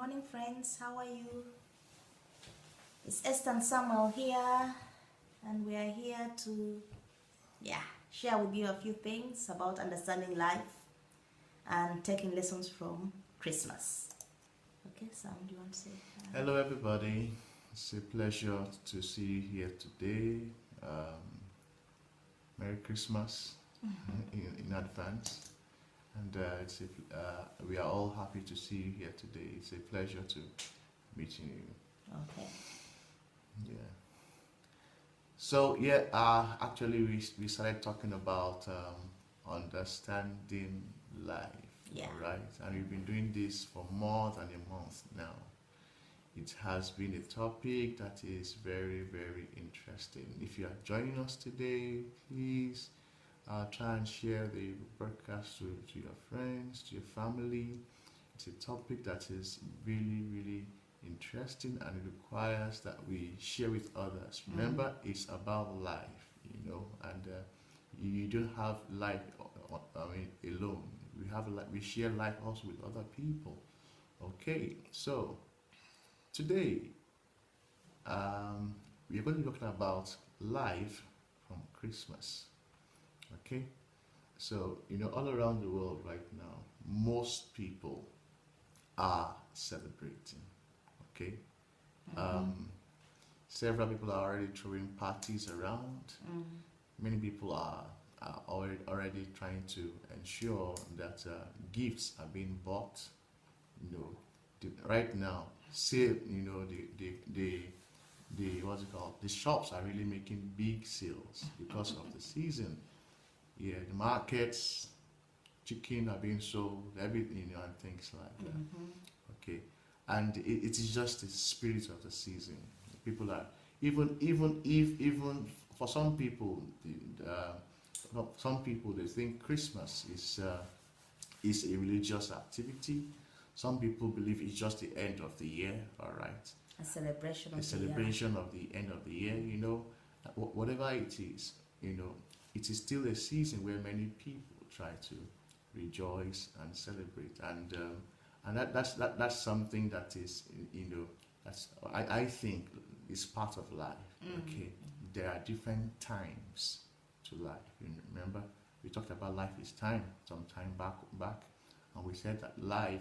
morning, friends. How are you? It's Esther and Samuel here, and we are here to, share with you a few things about understanding life and taking lessons from Christmas. Okay, Sam, do you want to say? Hello, everybody. It's a pleasure to see you here today. Merry Christmas in advance. And we are all happy to see you here today. It's a pleasure to meet you. Okay. Yeah. So actually we started talking about understanding life. Yeah. All right, and we've been doing this for more than a month now. It has been a topic that is very, very interesting. If you are joining us today, please try and share the broadcast to your friends, to your family. It's a topic that is really, really interesting, and it requires that we share with others. Remember, it's about life, and you don't have life alone. We share life also with other people. Okay, so today we are going to be talking about life from Christmas. Okay, so all around the world right now, most people are celebrating. Okay, several people are already throwing parties around. Many people are already trying to ensure that gifts are being bought. Right now, say the what's it called? The shops are really making big sales because of the season. Yeah, the markets, chicken are being sold, everything, and things like that. Okay, and it is just the spirit of the season. People are even for some people, some people they think Christmas is a religious activity. Some people believe it's just the end of the year. All right, A celebration of a celebration of the end of the year. Whatever it is, it is still a season where many people try to rejoice and celebrate, and that's something that is that's I think is part of life. Okay, there are different times to life. Remember, we talked about life is time some time back, and we said that life.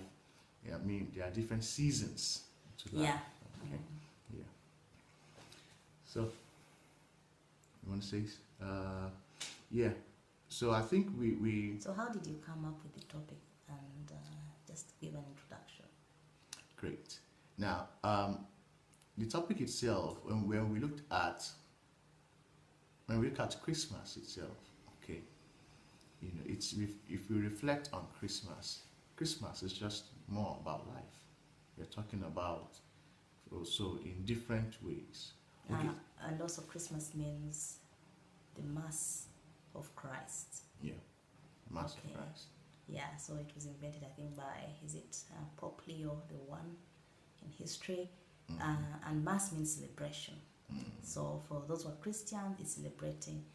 There are different seasons to life. Yeah. Okay. Yeah. So you want to say? Yeah. So I think we So how did you come up with the topic, and just give an introduction? Great. Now, the topic itself, when we look at Christmas itself, okay, it's if we reflect on Christmas is just more about life. We're talking about also in different ways. Okay. And also Christmas means the Mass of Christ. Yeah, Mass Okay. of Christ. Yeah, so it was invented, I think, by, Pope Leo the One in history. And Mass means celebration. So for those who are Christians, it's celebrating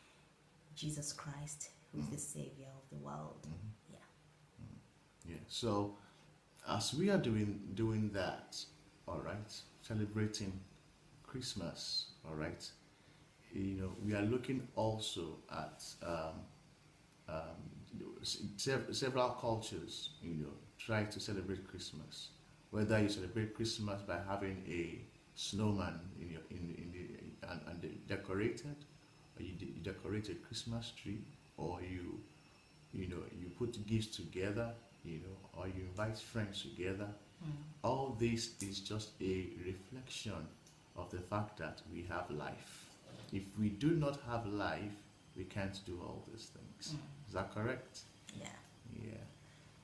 Jesus Christ, who is the Savior of the world. Yeah. Yeah. So as we are doing that, all right, celebrating Christmas, all right, we are looking also at several cultures, try to celebrate Christmas. Whether you celebrate Christmas by having a snowman and decorated, or you decorate a Christmas tree, or you put gifts together, or you invite friends together. All this is just a reflection of the fact that we have life. If we do not have life, we can't do all these things. Is that correct? Yeah. Yeah.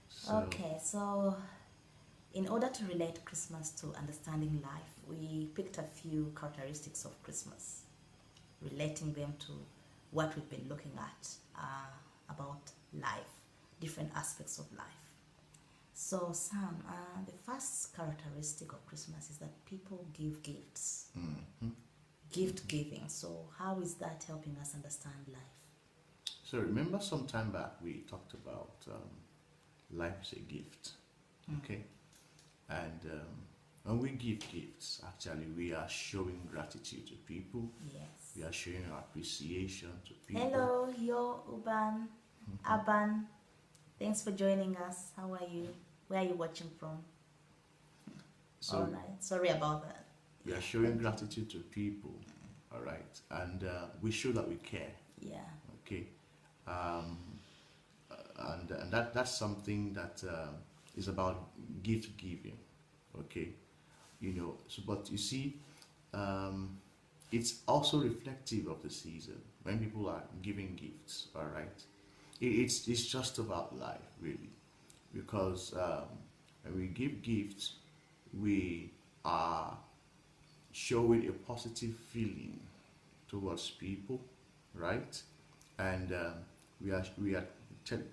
So, Okay, so in order to relate Christmas to understanding life, we picked a few characteristics of Christmas, relating them to what we've been looking at about life, different aspects of life. So, Sam, the first characteristic of Christmas is that people give gifts. Gift giving. So, how is that helping us understand life? So remember, some time back we talked about life is a gift, okay, and When we give gifts, actually, we are showing gratitude to people. Yes. We are showing our appreciation to people. Hello, Yo Uban, Aban. Thanks for joining us. How are you? Where are you watching from? So All right. Sorry about that. we are showing gratitude to people. All right, and we show that we care. Yeah. Okay, um, and that's something that is about gift giving. Okay, So, but you see, it's also reflective of the season when people are giving gifts. All right, it's just about life, really, because when we give gifts, we are showing a positive feeling towards people, right? And we are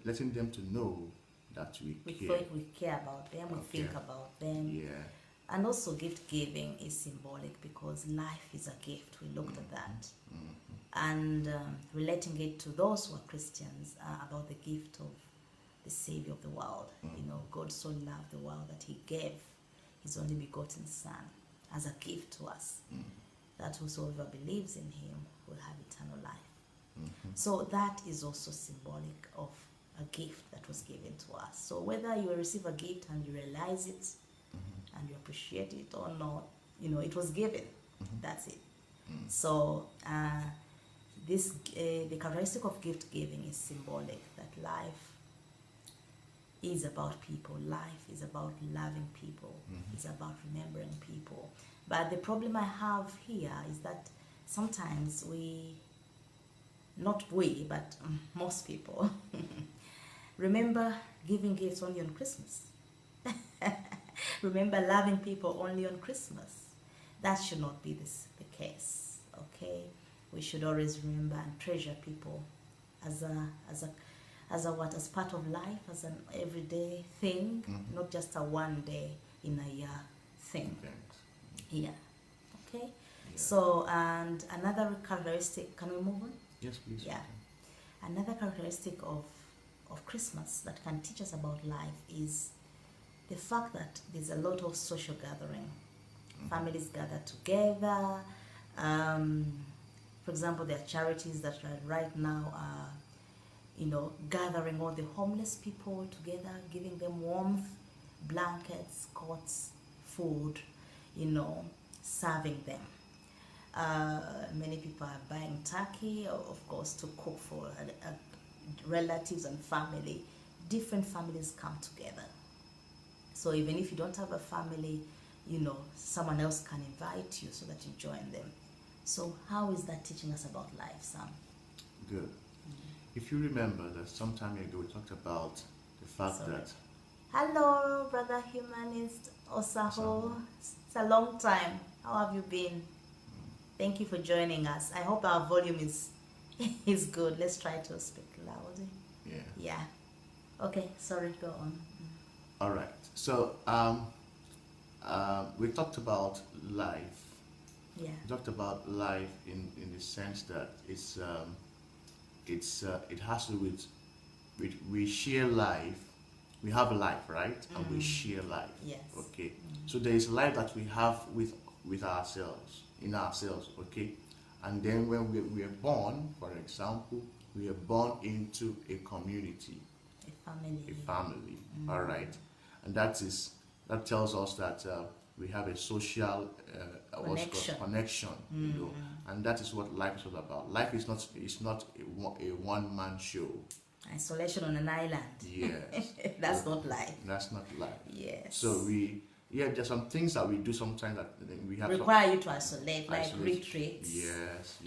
letting them to know that we care. We care about them, we think about them. Yeah. And also, gift giving is symbolic because life is a gift. We looked at that. And relating it to those who are Christians about the gift of the Savior of the world. God so loved the world that He gave His only begotten Son as a gift to us, that whosoever believes in Him will have eternal life. So that is also symbolic of a gift that was given to us. So whether you receive a gift and you realize it and you appreciate it or not, it was given. That's it. So the characteristic of gift giving is symbolic, that life is about people. Life is about loving people. It's about remembering people. But the problem I have here is that sometimes but most people remember giving gifts only on Christmas. Remember loving people only on Christmas. That should not be the case. Okay, we should always remember and treasure people as part of life, as an everyday thing, not just a one day in a year thing. Yeah. Okay. Yeah. So, and another characteristic. Can we move on? Yes, please. Yeah. Another characteristic of Christmas that can teach us about life is the fact that there's a lot of social gathering. Families gather together. For example, there are charities that right now are, gathering all the homeless people together, giving them warmth, blankets, cots, food, serving them. Many people are buying turkey, of course, to cook for relatives and family. Different families come together. So even if you don't have a family, someone else can invite you so that you join them. So how is that teaching us about life, Sam? Good. If you remember that some time ago we talked about the fact that... Hello, Brother Humanist Osaho. It's a long time. How have you been? Thank you for joining us. I hope our volume is good. Let's try to speak loudly. Yeah. Okay, sorry, go on. All right. So we talked about life. Yeah. We talked about life in the sense that it has to do with we share life. We have a life, right? And we share life. Yes. Okay. So there is life that we have with ourselves, in ourselves. Okay. And then when we are born, for example, we are born into a community, a family. All right. And that tells us that we have a social connection, and that is what life is all about. Life is not a one-man show. Isolation on an island. Yes. That's not life. That's not life. Yes. So there's some things that we do sometimes that we have require you to isolate, like retreats. Yes.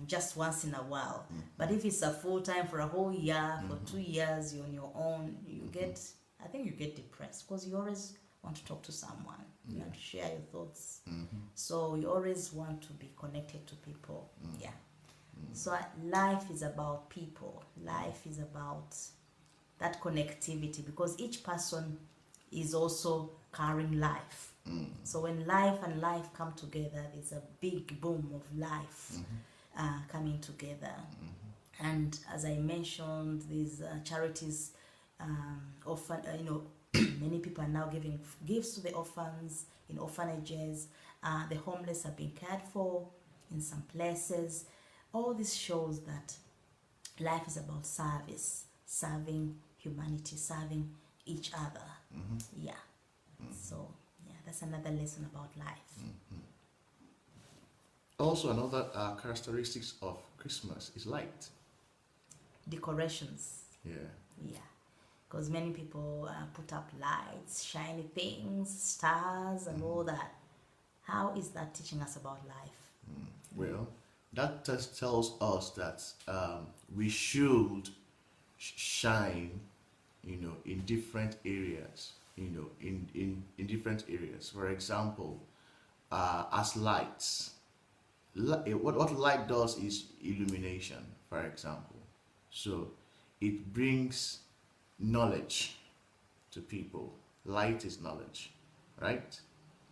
Just once in a while. But if it's a full time for a whole year, for 2 years, you're on your own, I think you get depressed because you always want to talk to someone, you want to share your thoughts. So you always want to be connected to people. Yeah. So life is about people. Life is about that connectivity because each person is also carrying life. So when life and life come together, there's a big boom of life coming together. And as I mentioned, these charities often, Many people are now giving gifts to the orphans in orphanages. The homeless are being cared for in some places. All this shows that life is about service, serving humanity, serving each other. Yeah. So, yeah, that's another lesson about life. Also, another characteristics of Christmas is light. Decorations. Yeah. Yeah. Because many people put up lights, shiny things, stars, and all that. How is that teaching us about life? Well, that just tells us that we should shine, in different areas, in different areas. For example, as lights, what light does is illumination, for example. So it brings knowledge to people. Light is knowledge, right?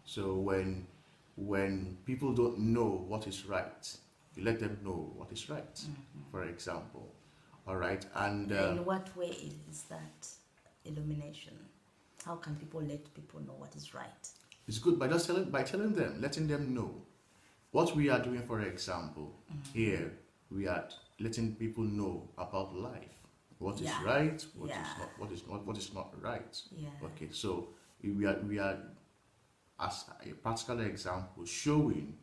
So when people don't know what is right, you let them know what is right, for example. All right, and in what way is that illumination? How can people let people know what is right? it's good by just telling them, letting them know what we are doing. For example, here we are letting people know about life, what is Yeah. right, what Yeah. is not, what is not right. Yeah. Okay, so we are as a practical example showing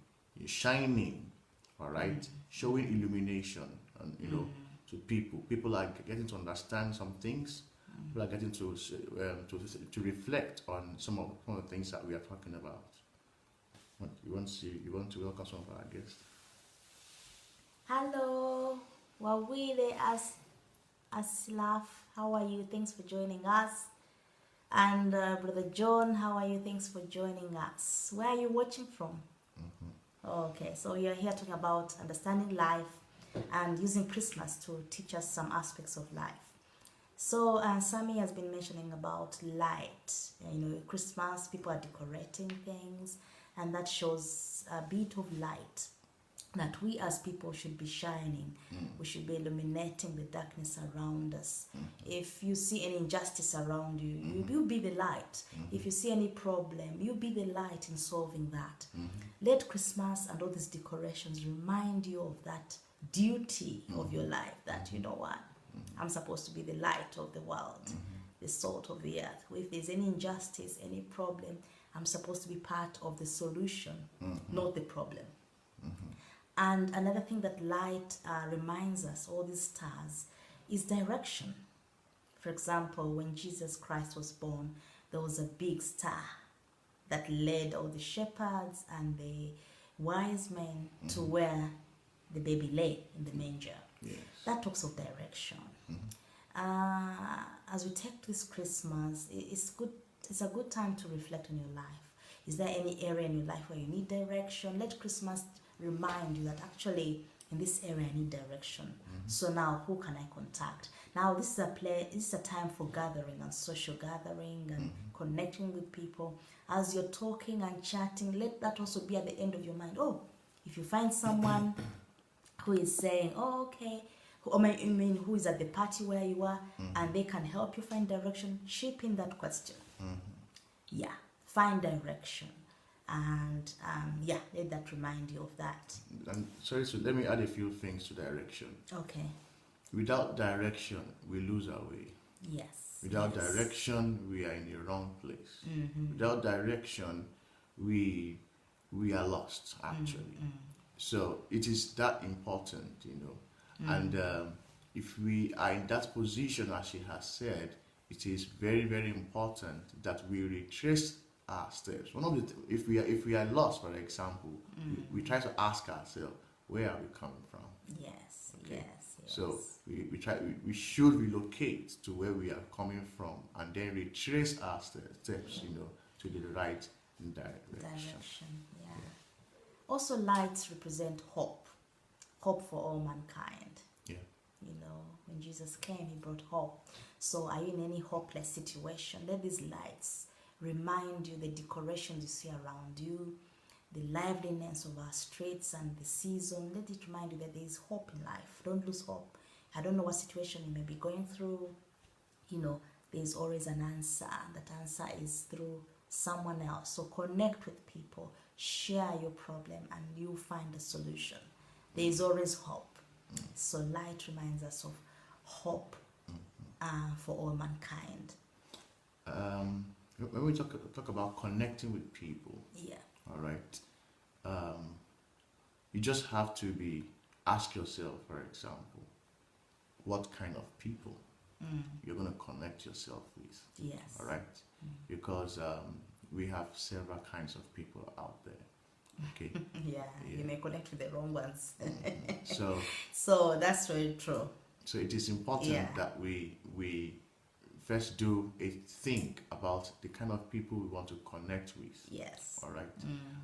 shining, all right, showing illumination, and to people are getting to understand some things. People are getting to reflect on some of the things that we are talking about. You want to welcome some of our guests? Hello, Wawile Aslaf, how are you? Thanks for joining us. And Brother John, how are you? Thanks for joining us. Where are you watching from? Okay, so you're here talking about understanding life and using Christmas to teach us some aspects of life. So Sammy has been mentioning about light. Christmas, people are decorating things, and that shows a bit of light that we as people should be shining. We should be illuminating the darkness around us. If you see any injustice around you, you be the light. If you see any problem, you be the light in solving that. Let Christmas and all these decorations remind you of that duty of your life, that you know what, I'm supposed to be the light of the world, the salt of the earth. If there's any injustice, any problem, I'm supposed to be part of the solution, not the problem. And another thing that light reminds us, all these stars, is direction. For example, when Jesus Christ was born, there was a big star that led all the shepherds and the wise men to where the baby lay in the manger. Yes. That talks of direction. As we take this Christmas, it's a good time to reflect on your life. Is there any area in your life where you need direction? Let Christmas remind you that actually in this area I need direction. So now who can I contact? Now this is a time for gathering and social gathering and connecting with people. As you're talking and chatting, let that also be at the end of your mind. Oh, if you find someone who is saying, oh, okay, who is at the party where you are, and they can help you find direction, chip in that question. Yeah, find direction. And let that remind you of that. And sorry, so let me add a few things to direction. Okay. Without direction, we lose our way. Yes. Without yes. direction, we are in the wrong place. Without direction, we are lost, actually. So it is that important, And if we are in that position, as she has said, it is very, very important that we retrace our steps. If we are lost, for example, we try to ask ourselves, where are we coming from? Yes. Okay. Yes. So we should relocate to where we are coming from, and then retrace our steps, to the right direction. Yeah. Also, lights represent hope for all mankind. Yeah. When Jesus came, he brought hope. So are you in any hopeless situation? Let these lights remind you, the decorations you see around you, the liveliness of our streets and the season. Let it remind you that there is hope in life. Don't lose hope. I don't know what situation you may be going through. there's always an answer. That answer is through someone else. So connect with people, share your problem, and you find a solution. There is always hope. So light reminds us of hope for all mankind. When we talk about connecting with people, Yeah. all right, you just have to ask yourself, for example, what kind of people you're going to connect yourself with. Yes. All right, because we have several kinds of people out there. Okay. Yeah, you may connect with the wrong ones. So that's very true. So it is important that we first do a think about the kind of people we want to connect with. Yes. All right.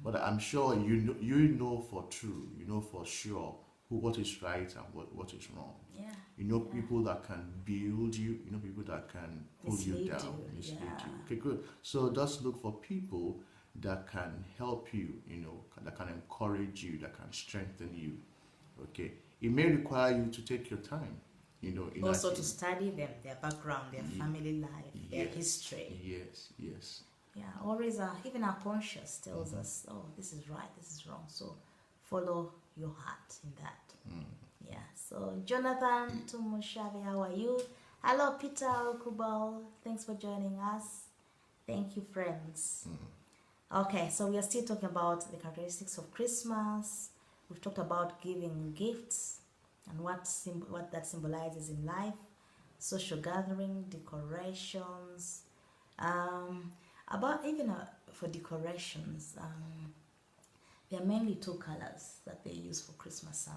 But I'm sure you know for true, you know for sure what is right and what is wrong. Yeah. You know people that can build you. You know people that can pull you down, mislead you. Okay, good. So just look for people that can help you. You know, that can encourage you, that can strengthen you. Okay. It may require you to take your time. You know, also to study them, their background, their family life, their history. Yes. Yeah, always even our conscience tells us, oh, this is right, this is wrong. So follow your heart in that. Yeah. So Jonathan Tumushabe, how are you? Hello, Peter Okubal. Thanks for joining us. Thank you, friends. Okay, so we are still talking about the characteristics of Christmas. We've talked about giving gifts and what that symbolizes in life, social gathering, decorations. About even for decorations, there are mainly two colors that they use for Christmas: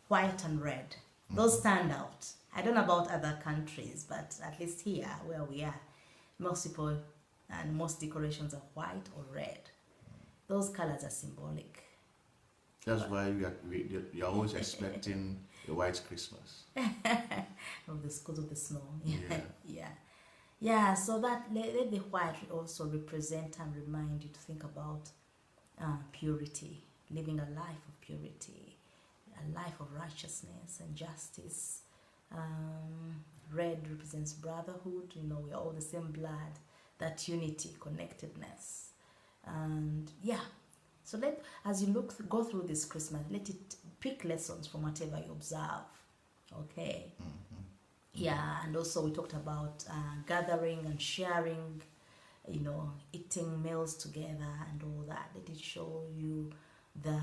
white and red. Those stand out. I don't know about other countries, but at least here where we are, most people and most decorations are white or red. Those colors are symbolic. That's why you're always expecting a white Christmas. Of the schools of the snow. Yeah. So that let the white also represent and remind you to think about purity, living a life of purity, a life of righteousness and justice. Red represents brotherhood. You know, we are all the same blood. That unity, connectedness, and So as you go through this Christmas, let it pick lessons from whatever you observe. Okay. Yeah, and also we talked about gathering and sharing, you know, eating meals together and all that. Let it show you the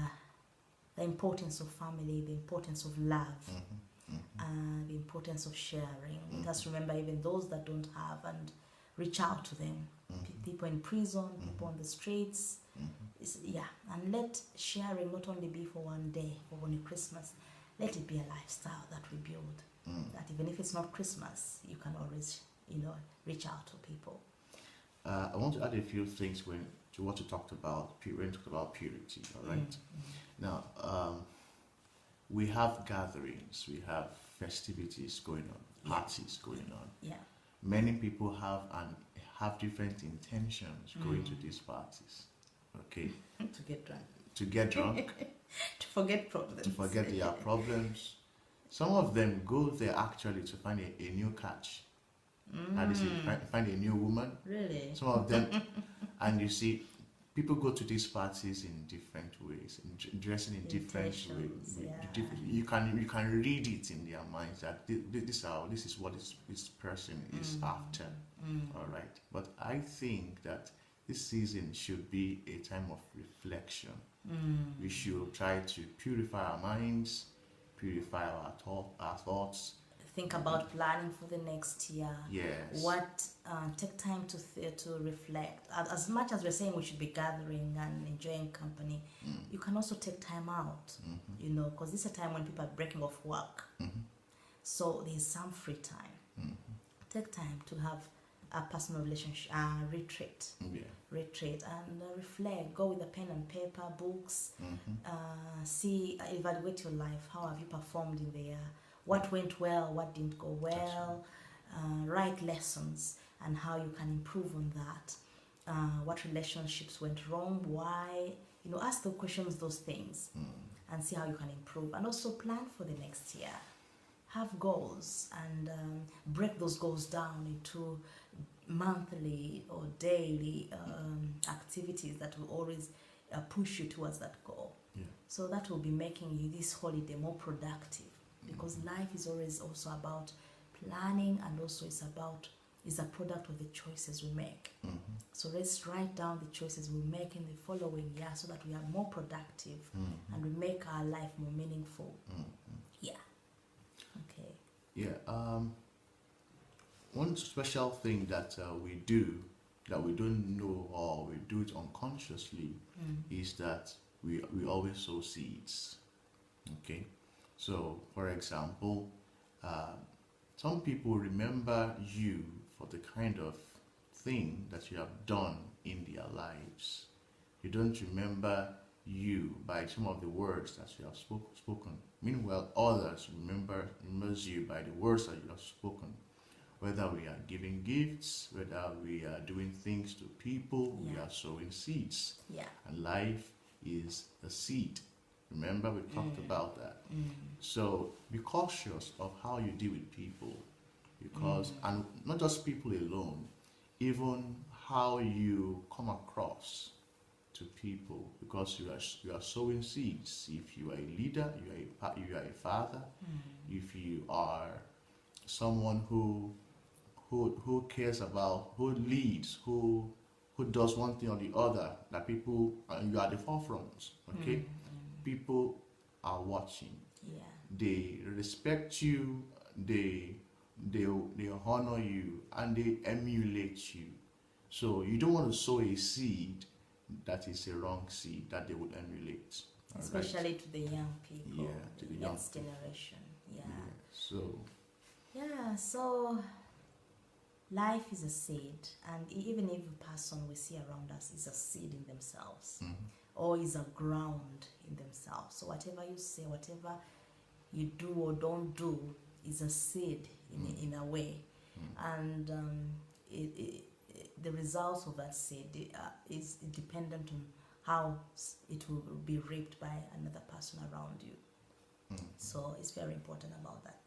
importance of family, the importance of love, the importance of sharing. Let us remember even those that don't have and reach out to them. People in prison, people on the streets. And let sharing not only be for one day or only Christmas, let it be a lifestyle that we build. That even if it's not Christmas, you can always, reach out to people. I want to add a few things to what you talked about when you talked about purity. All right. Now, we have gatherings, we have festivities going on, parties going on. Yeah. Many people have different intentions going to these parties. Okay. To get drunk. To get drunk. To forget problems. To forget their problems. Some of them go there actually to find a new catch. And find a new woman. Really? Some of them, and you see, people go to these parties in different ways, dressing in different ways. Yeah. You can read it in their minds that this is what this person is after. All right. But I think that this season should be a time of reflection. We should try to purify our minds, purify our thoughts. Think about planning for the next year. Yes. Take time to reflect. As much as we're saying we should be gathering and enjoying company, you can also take time out. Because this is a time when people are breaking off work. So there's some free time. Take time to have a personal relationship retreat. Retreat and reflect. Go with a pen and paper, books. Evaluate your life. How have you performed in the year? What went well? What didn't go well? Write lessons and how you can improve on that. What relationships went wrong? Why? Ask the questions, those things, and see how you can improve. And also plan for the next year. have goals and break those goals down into monthly or daily activities that will always push you towards that goal. Yeah. So that will be making you this holiday more productive, because life is always also about planning, and also is a product of the choices we make. So let's write down the choices we make in the following year so that we are more productive and we make our life more meaningful. Yeah. Okay. Yeah. One special thing that we do that we don't know, or we do it unconsciously, is that we always sow seeds. Okay. So, for example, some people remember you for the kind of thing that you have done in their lives. You don't remember you by some of the words that you have spoken. Meanwhile, others remembers you by the words that you have spoken. Whether we are giving gifts, whether we are doing things to people, we Yeah. are sowing seeds. Yeah. And life is a seed. Remember, we talked about that. So be cautious of how you deal with people, because and not just people alone, even how you come across to people, because you are sowing seeds. If you are a leader, you are a father. If you are someone who cares about, who leads, who does one thing or the other, that people, you are at the forefront. Okay, people are watching. Yeah. They respect you. They honor you, and they emulate you. So you don't want to sow a seed that is a wrong seed that they would emulate. All right? Especially to the young people, Yeah, to the the young next people. generation. Yeah. So So life is a seed, and even every person we see around us is a seed in themselves, or is a ground in themselves. So whatever you say, whatever you do or don't do, is a seed in a way, and the results of that seed is dependent on how it will be reaped by another person around you. So it's very important about that.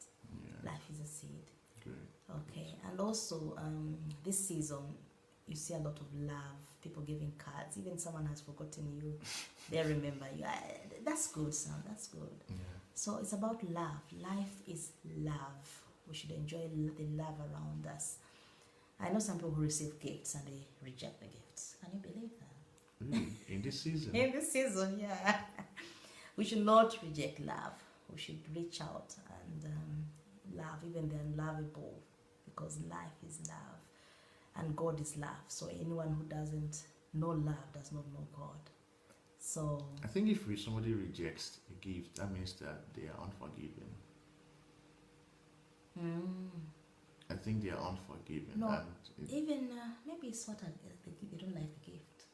yeah, Life is a seed. great. Okay, and also this season you see a lot of love, people giving cards. Even someone has forgotten you, they remember you. That's good, Sam. That's good. Yeah. So it's about love. Life is love. We should enjoy the love around us. I know some people who receive gifts and they reject the gifts. Can you believe that? Really? In this season? In this season, yeah. We should not reject love. We should reach out and love even the unlovable, because life is love and God is love. So anyone who doesn't know love does not know God. So I think if somebody rejects a gift, that means that they are unforgiving. I think they are unforgiving. No, and even maybe it's what they don't like the gift.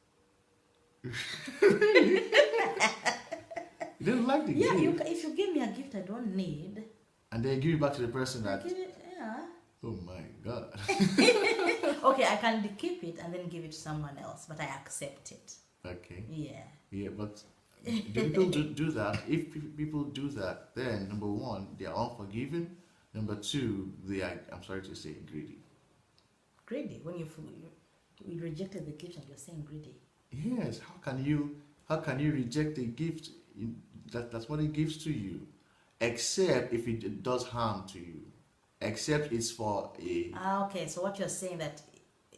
you didn't like the Yeah, gift, if you give me a gift I don't need, and they give it back to the person I that. give it, yeah. Oh my God. Okay, I can keep it and then give it to someone else, but I accept it. Okay. Yeah. Yeah, but do people do that? If people do that, then number one, they are unforgiving. Number two, they are, I'm sorry to say, greedy. Greedy. When you rejected the gift and you're saying greedy. Yes. How can you reject a gift that's what it gives to you, except if it does harm to you, except it's for a. Okay, so what you're saying that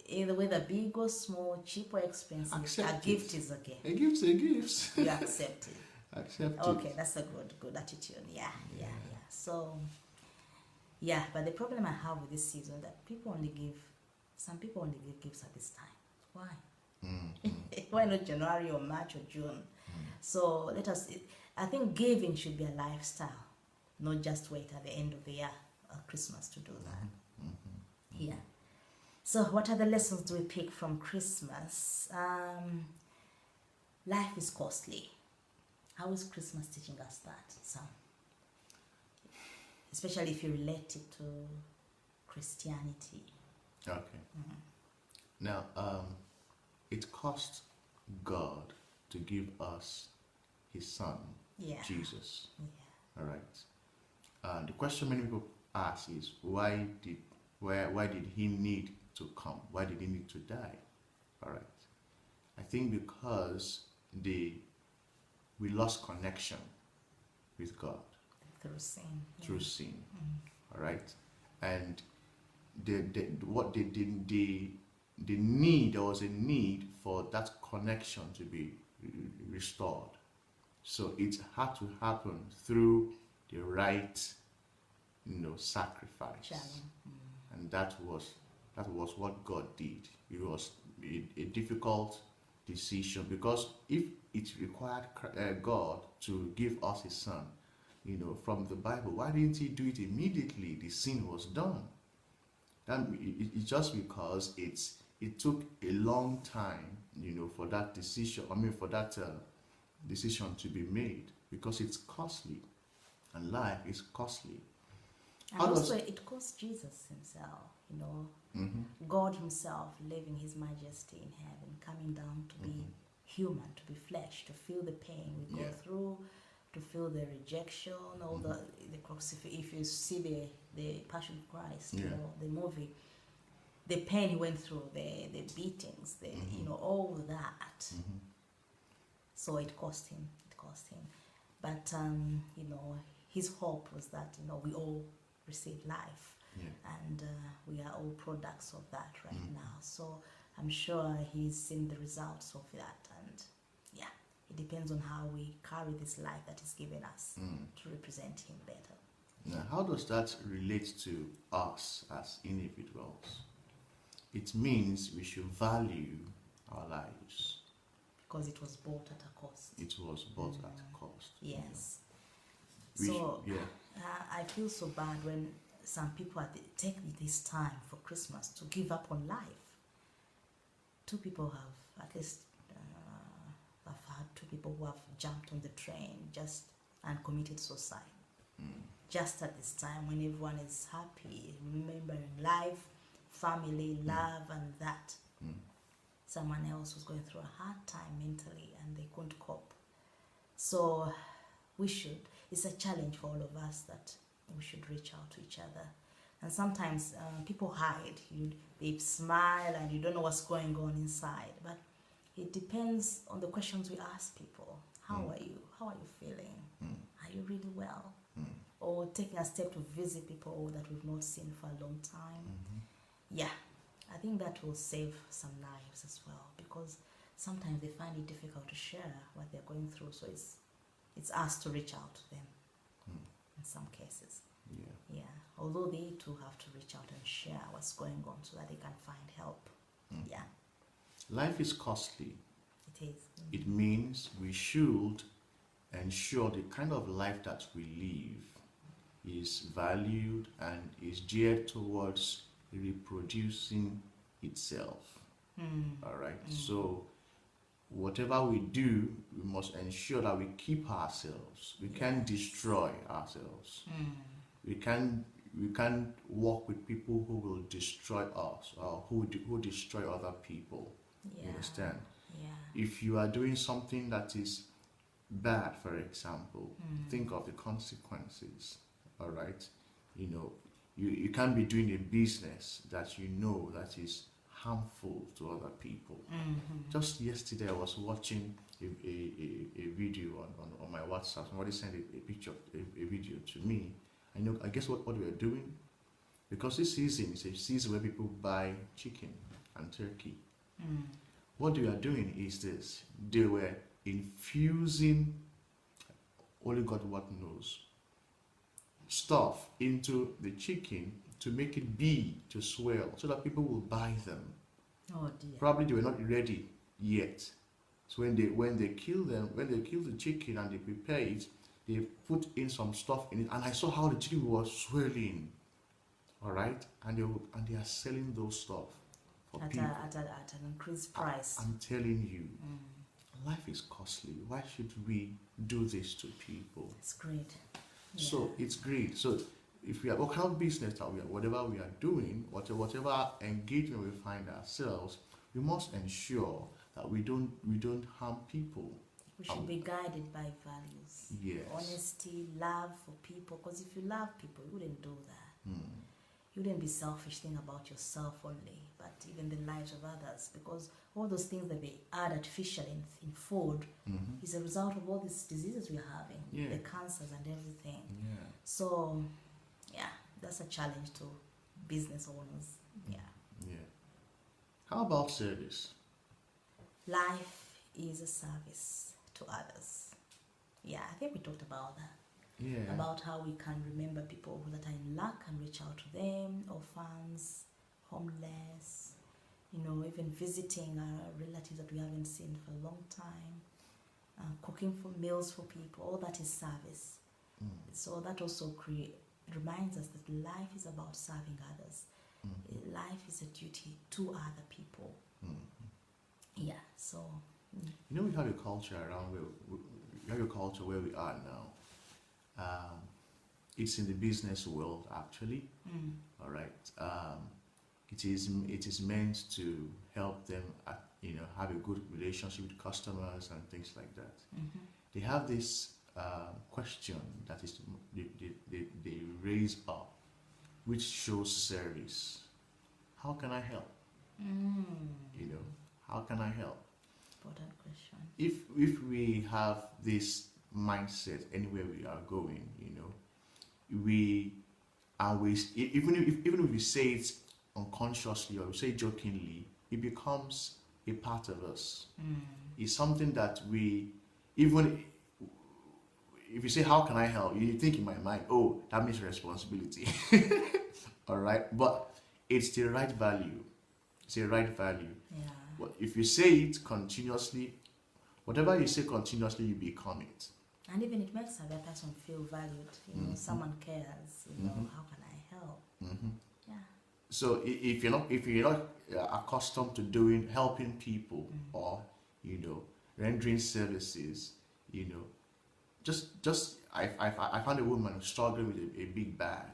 either whether big or small, cheap or expensive, Accept a gift it. is okay. A gift's a gift. You accept it. Accept Okay, it. that's a good attitude. Yeah. So, yeah, but the problem I have with this season that some people only give gifts at this time. Why? Why not January or March or June? So I think giving should be a lifestyle, not just wait at the end of the year, Christmas, to do that. Yeah. So what other lessons do we pick from Christmas? Life is costly. How is Christmas teaching us that, Sam? Especially if you relate it to Christianity. Okay. Now, it cost God to give us His Son, Yeah. Jesus. Yeah. All right. The question many people ask is why did he need to come? Why did he need to die? All right. I think because we lost connection with God through sin. through sin. All right, and the need, there was a need for that connection to be restored. So it had to happen through the right, sacrifice. Channel. And that was what God did. It was a difficult decision, because if it required God to give us His Son, from the Bible, why didn't He do it immediately? The sin was done. It's just because it took a long time, for that decision. For that decision to be made, because it's costly, and life is costly. And also, it cost Jesus Himself. God Himself leaving His majesty in heaven, coming down to be human, to be flesh, to feel the pain we go through, to feel the rejection, all the crucifixion. If you see the Passion of Christ, the movie, the pain He went through, the beatings, all that. So it cost Him. But His hope was that we all receive life. And we are all products of that right now. So I'm sure He's seen the results of that, and it depends on how we carry this life that He's given us to represent Him better. Now, how does that relate to us as individuals? It means we should value our lives. Because it was bought at a cost. It was bought at a cost. Yes. So I feel so bad when some people take this time for Christmas to give up on life. Two people have, at least I've had two people who have jumped on the train and committed suicide. Just at this time when everyone is happy, remembering life, family, love, and that. Someone else was going through a hard time mentally and they couldn't cope. So it's a challenge for all of us that we should reach out to each other. And sometimes people hide. They smile and you don't know what's going on inside. But it depends on the questions we ask people. How are you? How are you feeling? Are you really well? Or taking a step to visit people that we've not seen for a long time. I think that will save some lives as well, because sometimes they find it difficult to share what they're going through. So it's us to reach out to them in some cases. Although they too have to reach out and share what's going on so that they can find help. Life is costly. It is. It means we should ensure the kind of life that we live is valued and is geared towards reproducing itself. All right. So whatever we do, we must ensure that we keep ourselves. We can't destroy ourselves. We can't work with people who will destroy us or who destroy other people. You understand? If you are doing something that is bad, for example, think of the consequences. All right. You can't be doing a business that that is harmful to other people. Just yesterday I was watching a video on my WhatsApp. Somebody sent a picture, a video to me. I guess what we are doing, because this season is a season where people buy chicken and turkey. What they are doing is this: they were infusing, only God what knows, stuff into the chicken to make it big, to swell, so that people will buy them. Oh dear. Probably they were not ready yet. So when they kill the chicken and they prepare it, they put in some stuff in it, and I saw how the chicken was swelling. All right, and they are selling those stuff for people at an increased price. I'm telling you, life is costly. Why should we do this to people? It's great. So it's great. So if we are what kind of business that we are, whatever we are doing, whatever engagement we find ourselves, we must ensure that we don't harm people. We should be guided by values. Yes. Honesty, love for people. Because if you love people, you wouldn't do that. Mm. You wouldn't be selfish, think about yourself only, but even the lives of others. Because all those things that they add artificially in food Mhm. is a result of all these diseases we're having, Yeah. the cancers and everything. Yeah. So, yeah, that's a challenge to business owners. Yeah. Yeah. How about service? Life is a service to others. Yeah, I think we talked about that. Yeah. About how we can remember people that are in lack and reach out to them, orphans, homeless, even visiting our relatives that we haven't seen for a long time, cooking for meals for people, all that is service. Mm. So that also reminds us that life is about serving others. Mm. Life is a duty to other people. Mm. Yeah, so. We have a culture around we have a culture where we are now. It's in the business world actually. All right. It is meant to help them, have a good relationship with customers and things like that. They have this question that is they raise up, which shows service. How can I help? How can I help? Important question. If we have this mindset anywhere we are going, even if we say it unconsciously or we say it jokingly, it becomes a part of us. It's something that even if you say, how can I help? You think in my mind, oh, that means responsibility. All right. But it's the right value. It's the right value. Yeah. But if you say it continuously, whatever you say continuously, you become it. And even it makes the other person feel valued. Someone cares. How can I help? Yeah. So if you're not accustomed to helping people or rendering services, I found a woman struggling with a big bag.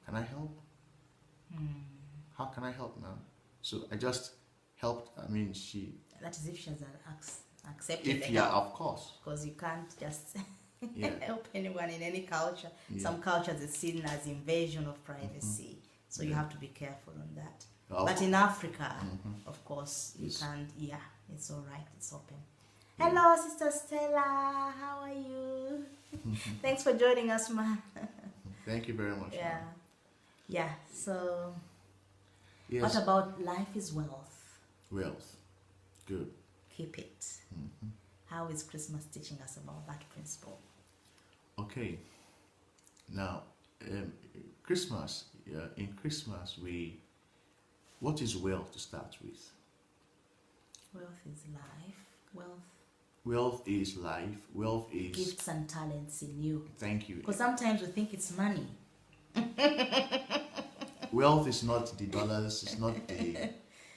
Can I help? How can I help now? So I just helped. She. That is if she has accepted If the yeah, help. of course. Because you can't just Yeah. help anyone in any culture. Yeah. Some cultures is seen as invasion of privacy. So you have to be careful on that. Of But in Africa, of course, you can't. Yeah, it's all right. It's open. Hello, Sister Stella. How are you? Thanks for joining us, man. Thank you very much. Yeah. ma'am. Yeah. So, Yes. what about life is wealth? Wealth. Good. Keep it. How is Christmas teaching us about that principle? Okay. Now, Christmas. In Christmas, what is wealth to start with? Wealth is life. Wealth is life. Wealth is Gifts and talents in you. Thank you. Because sometimes we think it's money. Wealth is not the dollars.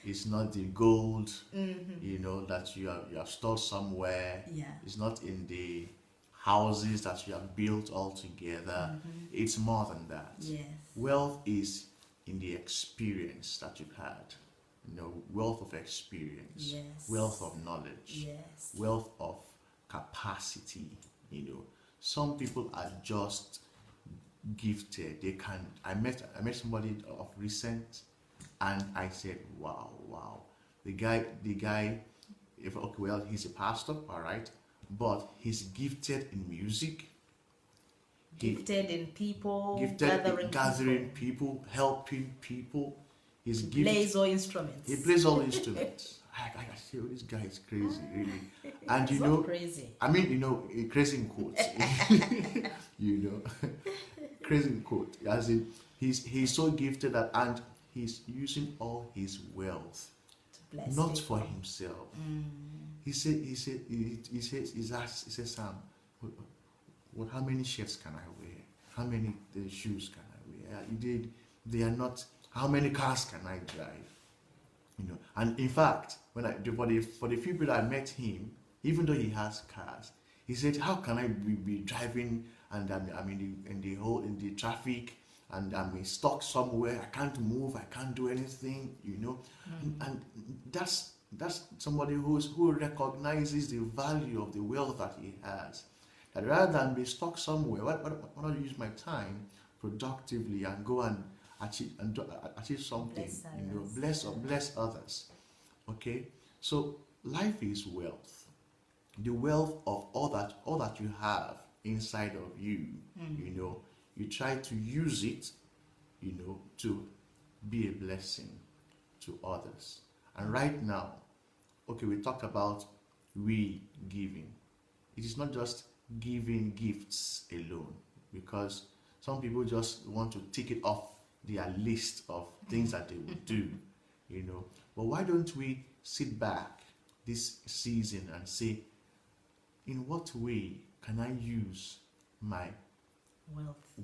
It's not the gold. That you have stored somewhere. Yeah. It's not in the houses that you have built all together. It's more than that. Yes. Wealth is in the experience that you've had. Wealth of experience. Yes. Wealth of knowledge. Yes. Wealth of capacity. Some people are just gifted. They can. I met somebody of recent, and I said, wow. The guy. He's a pastor, all right, but he's gifted in music. Gifted in people. Gifted in gathering people, helping people. He plays all instruments. He plays all instruments. I say, oh, this guy is crazy, really. And It's not crazy. Crazy in quotes. Crazy in quotes. As in, he's so gifted and he's using all his wealth, To bless not people. for himself. He said, Sam, how many shirts can I wear? How many shoes can I wear? They are not. How many cars can I drive? And in fact, for the few people I met him, even though he has cars, he said, "How can I be driving and I'm in the traffic and I'm stuck somewhere? I can't move. I can't do anything. And that's That's somebody who recognizes the value of the wealth that he has. That rather than be stuck somewhere, why not use my time productively and go and achieve something? Bless others. Bless others. Okay, so life is wealth. The wealth of all that you have inside of you. You try to use it, to be a blessing to others. And right now, okay, we talked about we giving. It is not just giving gifts alone, because some people just want to tick it off their list of things that they would do, But why don't we sit back this season and say, in what way can I use my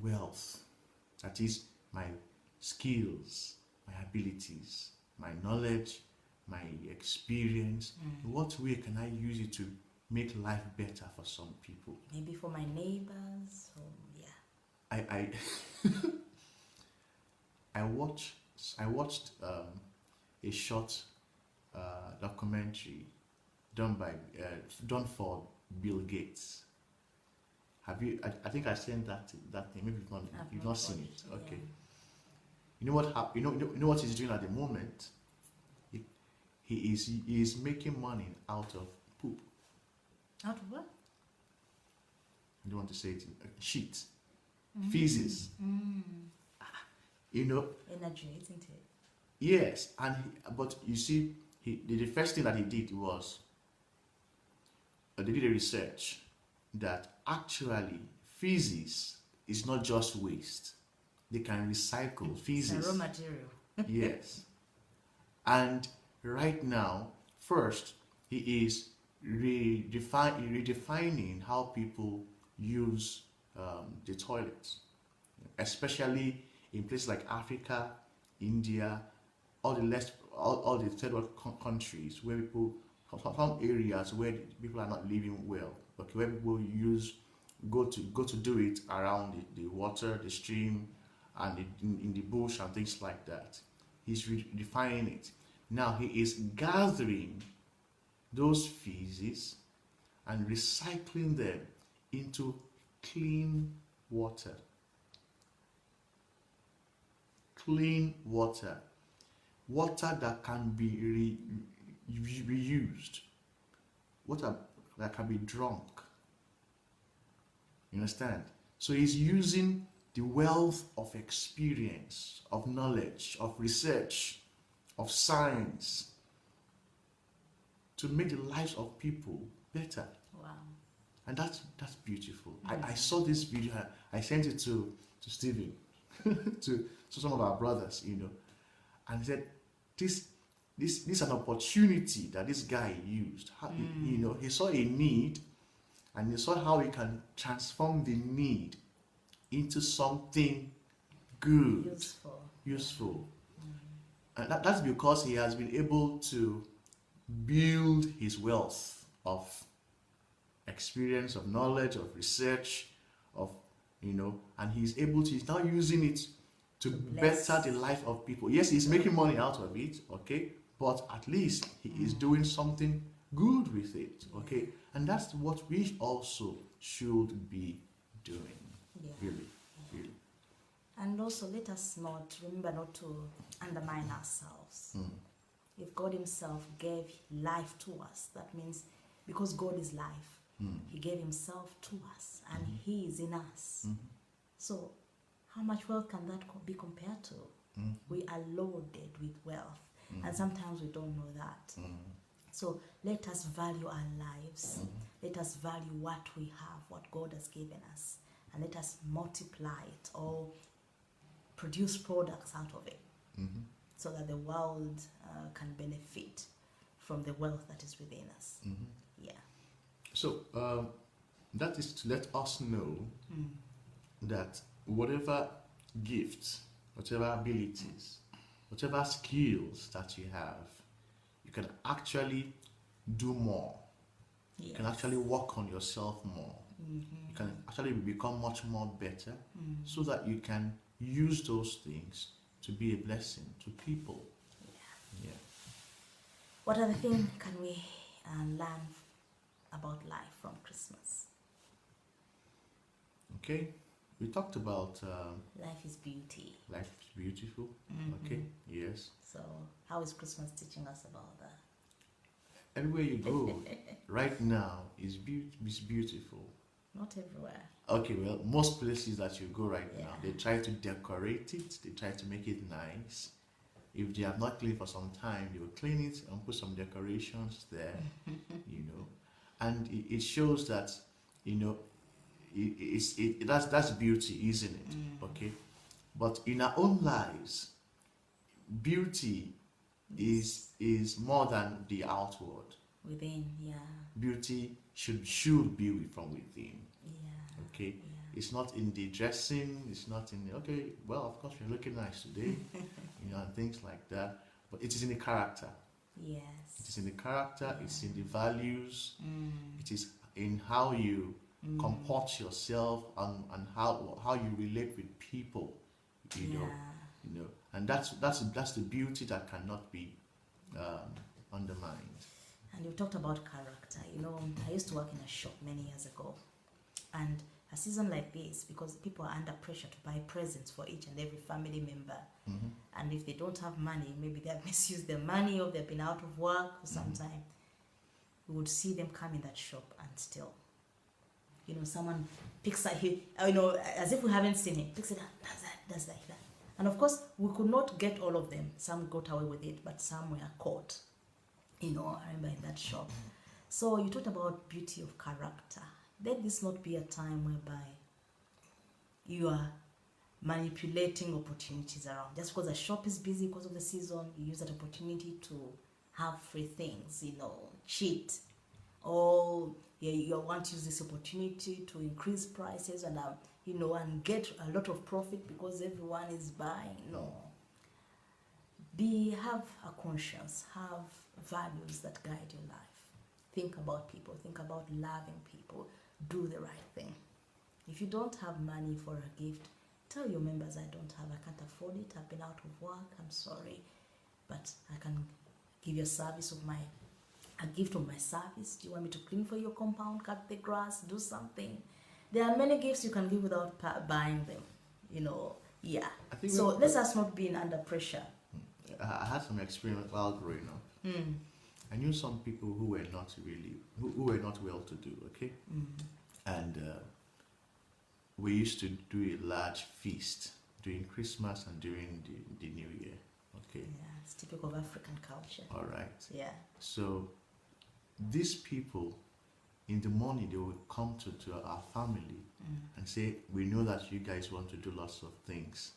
wealth? That is, my skills, my abilities, my knowledge, my experience. In what way can I use it to make life better for some people? Maybe for my neighbors. Yeah. I watched a short documentary done for Bill Gates. Have you? I think I sent that thing. Maybe you've not seen it. Okay. Yeah. You know what? You know what he's doing at the moment. He is making money out of poop. Out of what? I don't want to say it. Shit, feces. Energy, isn't it? Yes, but you see, the first thing that he did was they did a research that actually feces is not just waste. They can recycle feces. It's a raw material. Yes. And right now, first, he is redefining how people use the toilets, especially in places like Africa, India, all the third world countries where some areas where people are not living well. Okay, where people go to do it around the water, the stream, and in the bush and things like that. He's redefining it. Now he is gathering those feces and recycling them into clean water. Clean water. Water that can be reused. Water that can be drunk. You understand? So he's using the wealth of experience, of knowledge, of research, of science to make the lives of people better. Wow. And that's beautiful. I saw this video. I sent it to Stephen, to some of our brothers, and he said, this is an opportunity that this guy used. He saw a need, and he saw how he can transform the need into something good, useful. And that's because he has been able to build his wealth of experience, of knowledge, of research, and he's now using it to better the life of people. Yes, he's making money out of it, okay, but at least he is doing something good with it, okay, and that's what we also should be doing. Yeah. Really. And also, let us remember not to undermine ourselves. If God himself gave life to us, that means because God is life, he gave himself to us, and he is in us. So how much wealth can that be compared to? We are loaded with wealth, and sometimes we don't know that. So let us value our lives. Let us value what we have, what God has given us, and let us multiply it or produce products out of it, so that the world can benefit from the wealth that is within us. Yeah. So that is to let us know that whatever gifts, whatever abilities, whatever skills that you have, you can actually do more. Yes. You can actually work on yourself more. You can actually become much more better, so that you can use those things to be a blessing to people. Yeah. What other thing can we learn about life from Christmas? Okay, we talked about Life is beauty. life is beautiful. Mhm. Okay, yes. So, how is Christmas teaching us about that? Everywhere you go, right now is beautiful. Not everywhere. Okay, well, most places that you go right now, Yeah. they try to decorate it. They try to make it nice. If they have not cleaned for some time, they will clean it and put some decorations there. You know, and it shows that, you know, that's beauty, isn't it? Okay, but in our own lives, beauty is more than the outward. Within, yeah. Beauty should be from within. Yeah. Okay, Yeah. it's not in the dressing. It's not in the, okay. Well, of course, you're looking nice today, you know, and things like that. But it is in the character. Yes. It is in the character. It's in the values. Mm. It is in how you comport yourself and how you relate with people. You know, Yeah. you know, and that's the beauty that cannot be undermined. And you talked about character. You know, I used to work in a shop many years ago, and a season like this, because people are under pressure to buy presents for each and every family member, and if they don't have money, maybe they have misused their money or they've been out of work for some time, we would see them come in that shop and still, you know, someone picks a hit, you know, as if we haven't seen it, picks it up, does that. And of course, we could not get all of them. Some got away with it, but some were caught. You know, I remember in that shop. So you talked about beauty of character. Let this not be a time whereby you are manipulating opportunities around. Just because a shop is busy because of the season, you use that opportunity to have free things, you know, cheat. Or you want to use this opportunity to increase prices and, you know, and get a lot of profit because everyone is buying. No. Have a conscience, have values that guide your life. Think about people, think about loving people, do the right thing. If you don't have money for a gift, tell your members, I don't have, I can't afford it, I've been out of work, I'm sorry, but I can give you a gift of my service. Do you want me to clean for your compound, cut the grass, do something? There are many gifts you can give without buying them, you know, yeah. So let us not be under pressure. I had some experience while growing up. I knew some people who were not well to do, okay? And we used to do a large feast during Christmas and during the New Year, okay? Yeah, it's typical of African culture. All right. Yeah. So these people, in the morning, they will come to our family and say, we know that you guys want to do lots of things.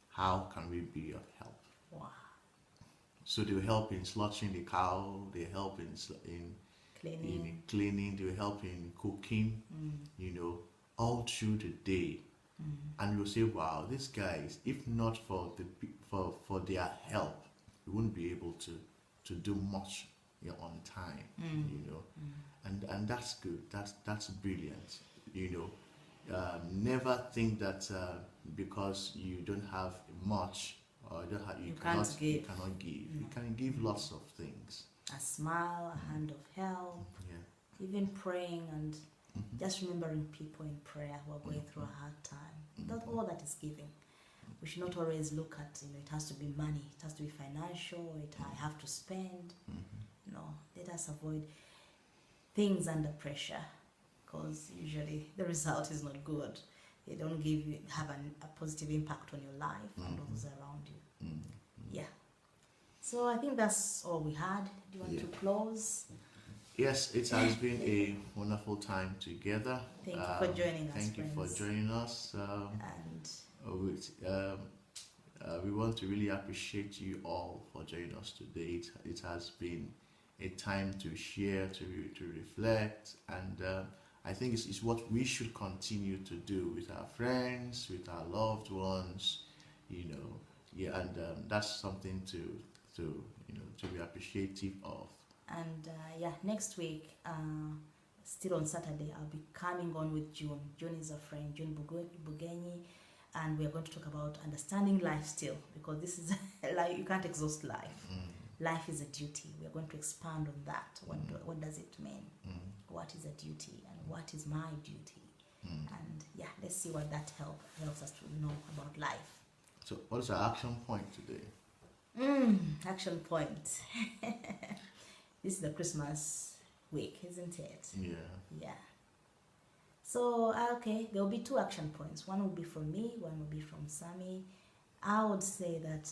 How can we be of help? Wow. So they will help in slaughtering the cow, they help in cleaning, they will help in cooking, you know, all through the day. And you'll say, wow, these guys, if not for their help, we wouldn't be able to do much, you know, on time, you know. And that's good, that's brilliant, you know. Never think that because you don't have much, or you cannot give. You can give lots of things. A smile, a hand of help, even praying and just remembering people in prayer who are going through a hard time. That's all that is giving. We should not always look at, you know, it has to be money, it has to be financial, I have to spend. No, let us avoid things under pressure, because usually the result is not good. They don't have a positive impact on your life and those around you. Yeah. So I think that's all we had. Do you want to close? Yes, it has been a wonderful time together. Thank you for joining us. Thank you for joining us. We want to really appreciate you all for joining us today. It has been a time to share, to reflect, and I think it's what we should continue to do with our friends, with our loved ones, you know. Yeah, and that's something to be appreciative of. And next week, still on Saturday, I'll be coming on with June. June is a friend, June Bugenyi, and we are going to talk about understanding life still, because this is like, you can't exhaust life. life is a duty. We are going to expand on that. What does it mean? What is a duty and what is my duty? And yeah, let's see what that helps us to know about life. So, what is our action point today? Action point. This is the Christmas week, isn't it? Yeah. Yeah. So, okay, there will be 2 action points. One will be from me, one will be from Sammy. I would say that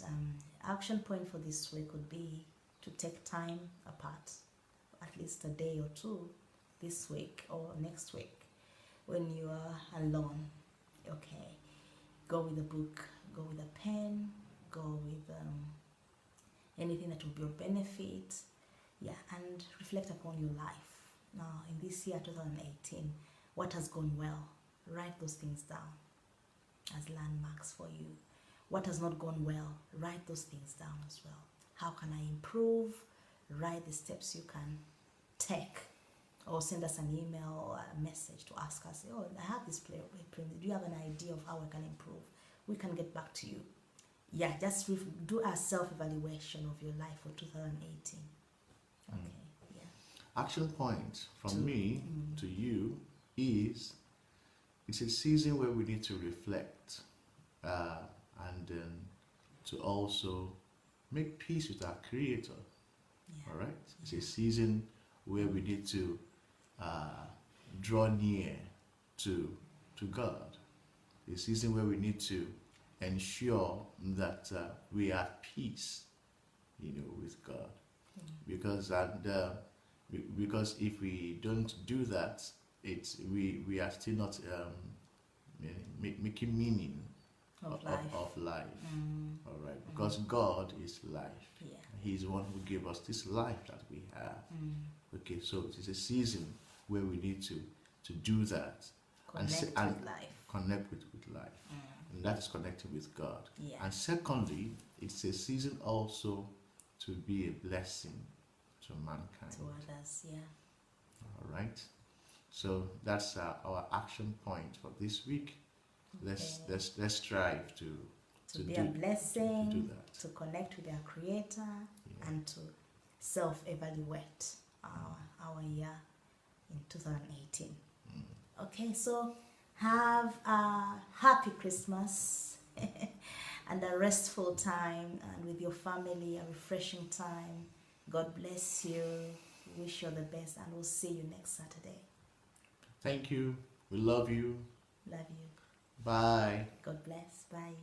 action point for this week would be to take time apart, at least a day or 2 this week or next week when you are alone. Okay, go with a book, go with a pen, go with anything that will be of benefit. Yeah, and reflect upon your life. Now, in this year 2018, what has gone well? Write those things down as landmarks for you. What has not gone well? Write those things down as well. How can I improve? Write the steps you can take. Or send us an email or a message to ask us, oh, I have this play. Do you have an idea of how I can improve? We can get back to you. Yeah, just do a self-evaluation of your life for 2018. Okay, yeah. Action point from me to you is, it's a season where we need to reflect and then to also make peace with our Creator. Yeah. All right? It's a season where we need to draw near to God. A season where we need to ensure that we are at peace, with God. Because if we don't do that, we are still not making meaning Of of life. All right, Mm. because God is life. Yeah. He's the one who gave us this life that we have. Okay, so it is a season where we need to do that. Connect with life. Connect with life. And that is connecting with God. Yeah. And secondly, it's a season also to be a blessing to mankind. To others, yeah. All right. So that's our action point for this week. Let's strive to be do, a blessing, to do that. to connect with our Creator, and to self-evaluate our year in 2018. Okay, so have a happy Christmas and a restful time, and with your family, a refreshing time. God bless you. Wish you the best, and we'll see you next Saturday. Thank you. We love you. Love you. Bye. God bless. Bye.